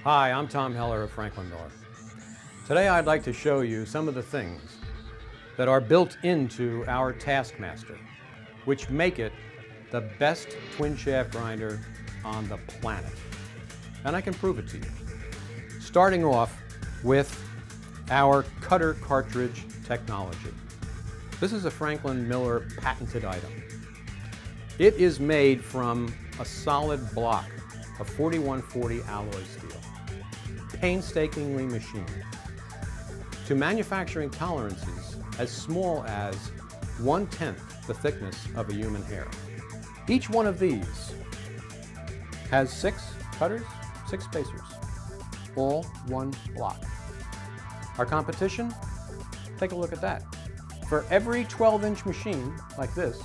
Hi, I'm Tom Heller of Franklin Miller. Today I'd like to show you some of the things that are built into our Taskmaster, which make it the best twin shaft grinder on the planet. And I can prove it to you. Starting off with our cutter cartridge technology. This is a Franklin Miller patented item. It is made from a solid block of 4140 alloy steel, painstakingly machined to manufacturing tolerances as small as 1/10 the thickness of a human hair. Each one of these has 6 cutters, 6 spacers, all one block. Our competition? Take a look at that. For every 12-inch machine like this,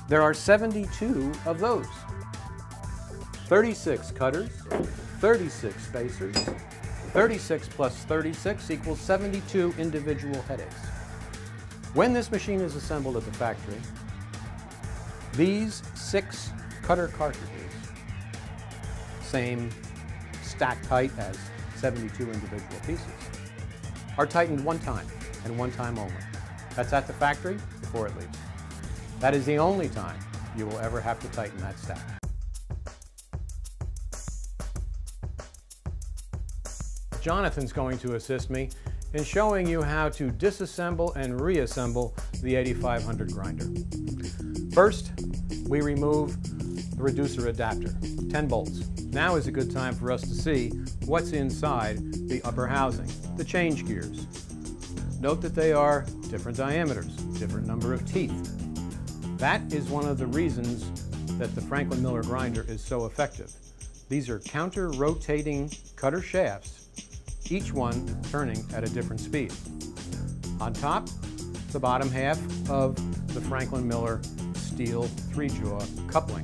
there are 72 of those. 36 cutters, 36 spacers, 36 plus 36 equals 72 individual headaches. When this machine is assembled at the factory, these 6 cutter cartridges, same stacked height as 72 individual pieces, are tightened one time and one time only. That's at the factory before it leaves. That is the only time you will ever have to tighten that stack. Jonathan's going to assist me in showing you how to disassemble and reassemble the 8500 grinder. First, we remove the reducer adapter, 10 bolts. Now is a good time for us to see what's inside the upper housing, the change gears. Note that they are different diameters, different number of teeth. That is one of the reasons that the Franklin Miller grinder is so effective. These are counter-rotating cutter shafts, each one turning at a different speed. On top, the bottom half of the Franklin Miller steel 3-jaw coupling.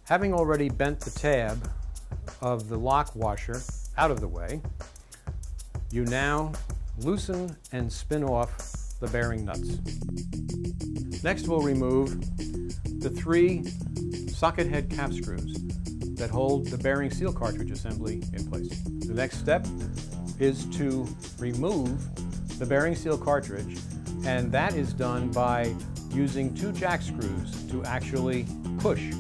Having already bent the tab of the lock washer out of the way, you now loosen and spin off the bearing nuts. Next, we'll remove the 3 socket head cap screws that hold the bearing seal cartridge assembly in place. The next step is to remove the bearing seal cartridge, and that is done by using 2 jack screws to actually push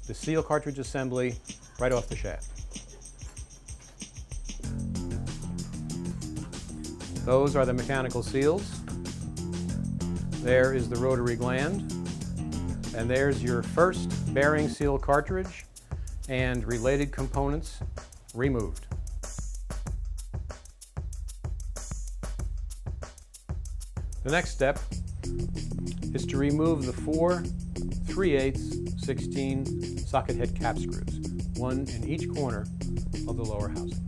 the seal cartridge assembly right off the shaft. Those are the mechanical seals. There is the rotary gland, and there's your first bearing seal cartridge and related components removed. The next step is to remove the 4 3/8 16 socket head cap screws, one in each corner of the lower housing.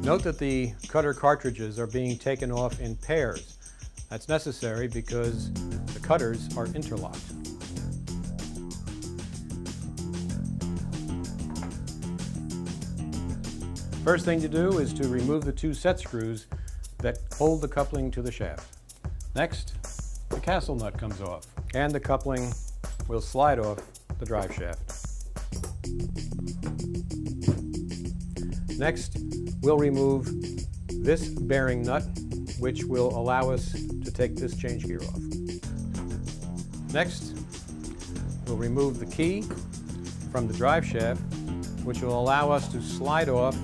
Note that the cutter cartridges are being taken off in pairs. That's necessary because the cutters are interlocked. First thing to do is to remove the 2 set screws that hold the coupling to the shaft. Next, the castle nut comes off, and the coupling will slide off the drive shaft. Next, we'll remove this bearing nut, which will allow us to take this change gear off. Next, we'll remove the key from the drive shaft, which will allow us to slide off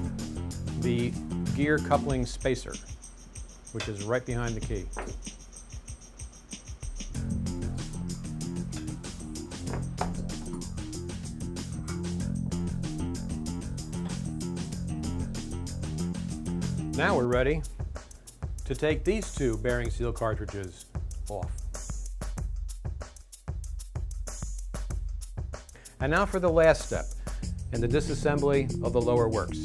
the gear coupling spacer, which is right behind the key. Now we're ready to take these 2 bearing seal cartridges off. And now for the last step in the disassembly of the lower works.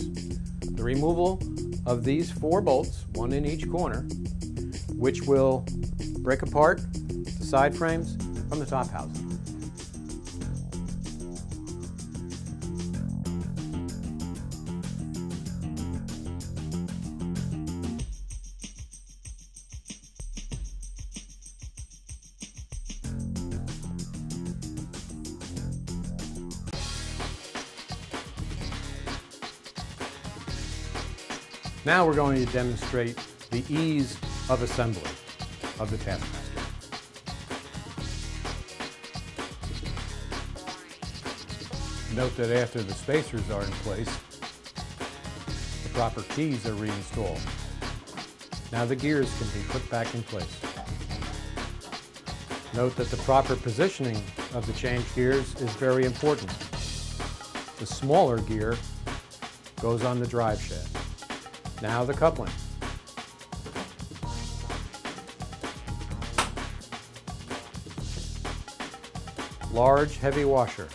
The removal of these 4 bolts, one in each corner, which will break apart the side frames from the top housing. Now we're going to demonstrate the ease of assembly of the Taskmaster. Note that after the spacers are in place, the proper keys are reinstalled. Now the gears can be put back in place. Note that the proper positioning of the change gears is very important. The smaller gear goes on the drive shaft. Now the coupling. Large, heavy washer.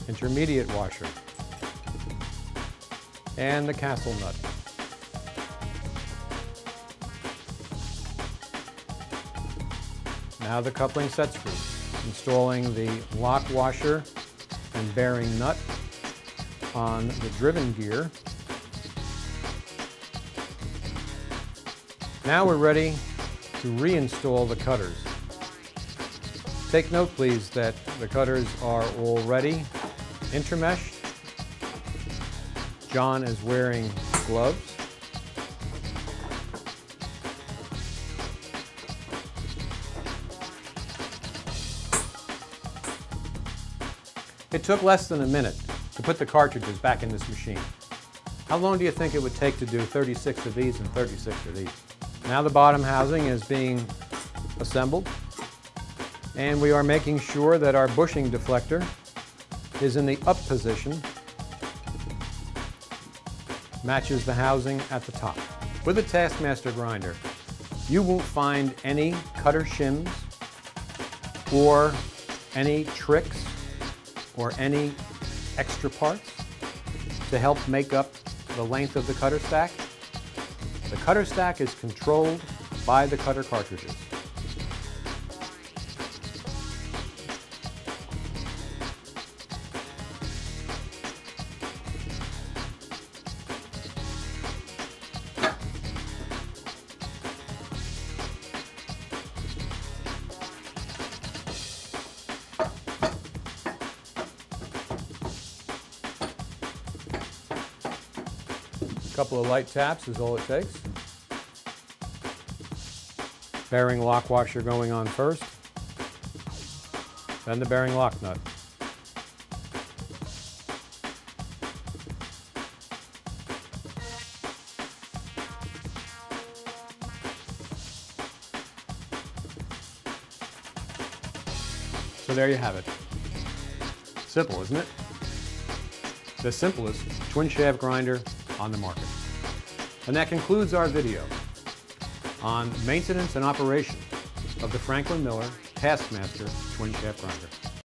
Intermediate washer. And the castle nut. Now the coupling set screw. Installing the lock washer and bearing nut on the driven gear. Now we're ready to reinstall the cutters. Take note, please, that the cutters are already intermeshed. John is wearing gloves. It took less than a minute to put the cartridges back in this machine. How long do you think it would take to do 36 of these and 36 of these? Now the bottom housing is being assembled, and we are making sure that our bushing deflector is in the up position, matches the housing at the top. With a Taskmaster grinder, you won't find any cutter shims or any tricks or any extra parts to help make up the length of the cutter stack. The cutter stack is controlled by the cutter cartridges. A couple of light taps is all it takes. Bearing lock washer going on first, then the bearing lock nut. So there you have it. Simple, isn't it? The simplest twin shaft grinder on the market. And that concludes our video on maintenance and operation of the Franklin Miller Taskmaster twin shaft grinder.